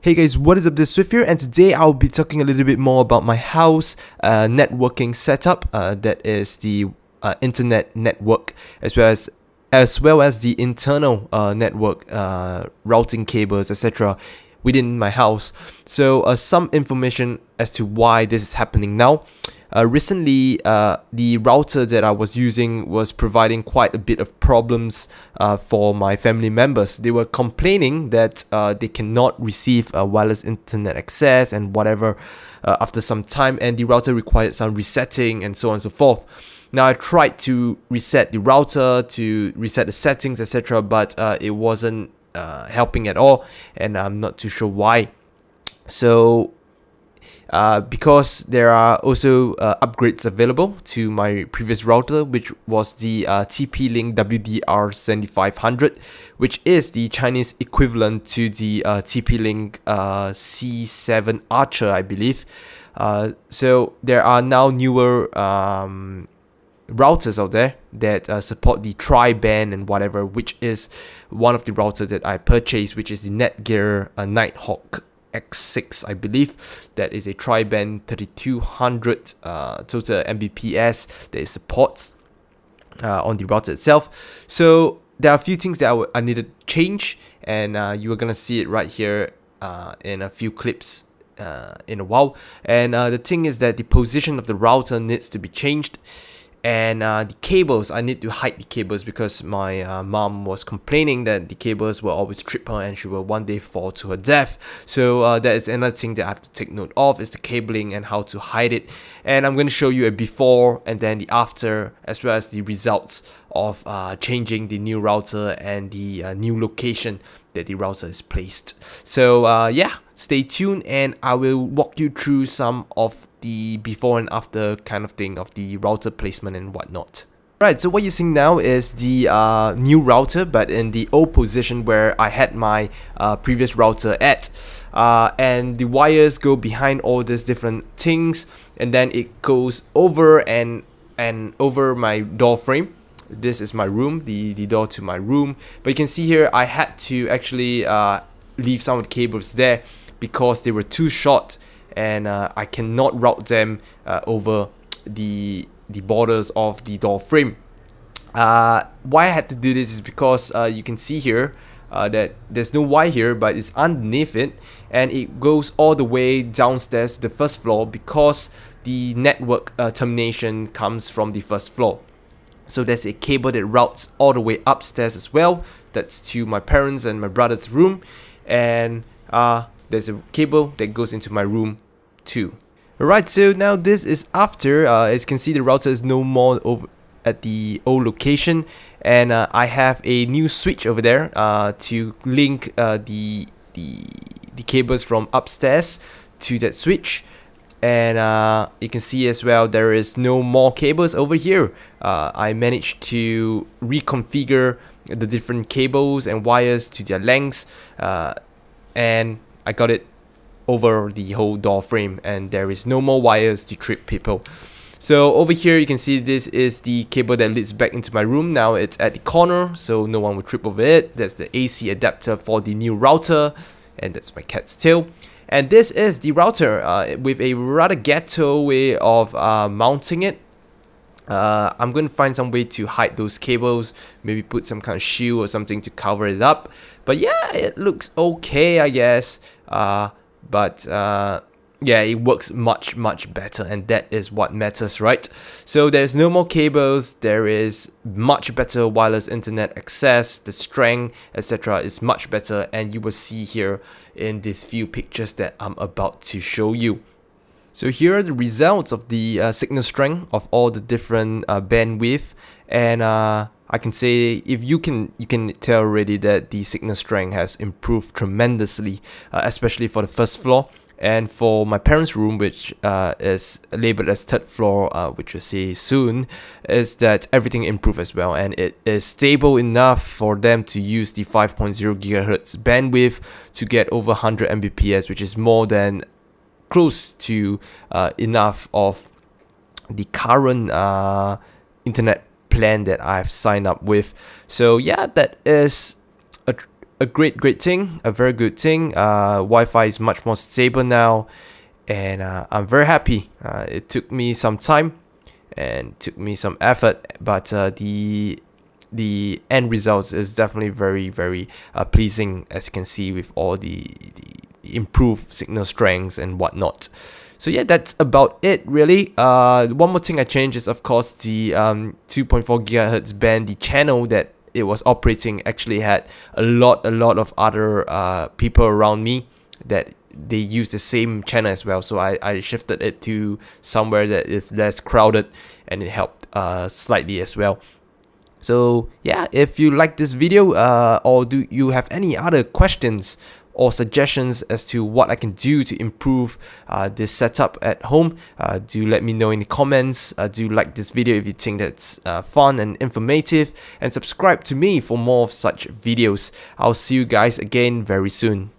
Hey guys, what is up? This is Swift here, and today I'll be talking a little bit more about my house networking setup. That is the internet network, as well as the internal network routing cables, etc. within my house. So some information as to why this is happening now. Recently, the router that I was using was providing quite a bit of problems for my family members. They were complaining that they cannot receive wireless internet access and whatever after some time, and the router required some resetting and so on and so forth. Now, I tried to reset the router, to reset the settings, etc., but it wasn't helping at all, and I'm not too sure why. So because there are also upgrades available to my previous router, which was the TP-Link WDR7500, which is the Chinese equivalent to the TP-Link C7 Archer, I believe. So there are now newer routers out there that support the tri-band and whatever, which is one of the routers that I purchased, which is the Netgear Nighthawk X6, I believe. That is a tri-band 3200 total Mbps that it supports on the router itself. So there are a few things that I needed to change, and you are gonna see it right here in a few clips in a while. And the thing is that the position of the router needs to be changed. And the cables, I need to hide the cables because my mom was complaining that the cables will always trip her and she will one day fall to her death. So that is another thing that I have to take note of, is the cabling and how to hide it. And I'm going to show you a before and then the after, as well as the results of changing the new router and the new location that the router is placed. So yeah, stay tuned and I will walk you through some of the before and after kind of thing of the router placement and whatnot. Right, so what you're seeing now is the new router, but in the old position where I had my previous router at. And the wires go behind all these different things, and then it goes over and over my door frame. This is my room, the door to my room. But you can see here I had to actually leave some of the cables there because they were too short, and I cannot route them over the borders of the door frame. Why I had to do this is because you can see here that there's no wire here, but it's underneath it, and it goes all the way downstairs to the first floor because the network termination comes from the first floor. So there's a cable that routes all the way upstairs as well. That's to my parents' and my brother's room, and there's a cable that goes into my room too. Alright, so now this is after. As you can see, the router is no more over at the old location, and I have a new switch over there to link the cables from upstairs to that switch. And you can see as well there is no more cables over here. I managed to reconfigure the different cables and wires to their lengths, and I got it over the whole door frame, and there is no more wires to trip people. So over here you can see this is the cable that leads back into my room. Now it's at the corner, so no one will trip over it. That's the AC adapter for the new router, and that's my cat's tail. And this is the router with a rather ghetto way of mounting it. I'm going to find some way to hide those cables, maybe put some kind of shield or something to cover it up. But yeah, it looks okay, I guess. But yeah, it works much better, and that is what matters, right? So there's no more cables, there is much better wireless internet access, the strength, etc. is much better, and you will see here in these few pictures that I'm about to show you. So here are the results of the signal strength of all the different bandwidth, and I can say if you can tell already that the signal strength has improved tremendously, especially for the first floor. And for my parents' room, which is labeled as third floor, which we'll see soon, is that everything improved as well, and it is stable enough for them to use the 5.0 GHz bandwidth to get over 100 Mbps, which is more than close to enough of the current internet plan that I've signed up with. So yeah, that is a great thing, a very good thing. Wi-Fi is much more stable now, and I'm very happy. It took me some time and took me some effort, but the end results is definitely very pleasing, as you can see, with all the improved signal strengths and whatnot. So yeah, that's about it really. One more thing I changed is, of course, the 2.4 gigahertz band. The channel that it was operating actually had a lot of other people around me that they use the same channel as well. So I shifted it to somewhere that is less crowded, and it helped slightly as well. So yeah, if you like this video, or do you have any other questions or suggestions as to what I can do to improve this setup at home, do let me know in the comments. Do like this video if you think that's fun and informative, and subscribe to me for more of such videos. I'll see you guys again very soon.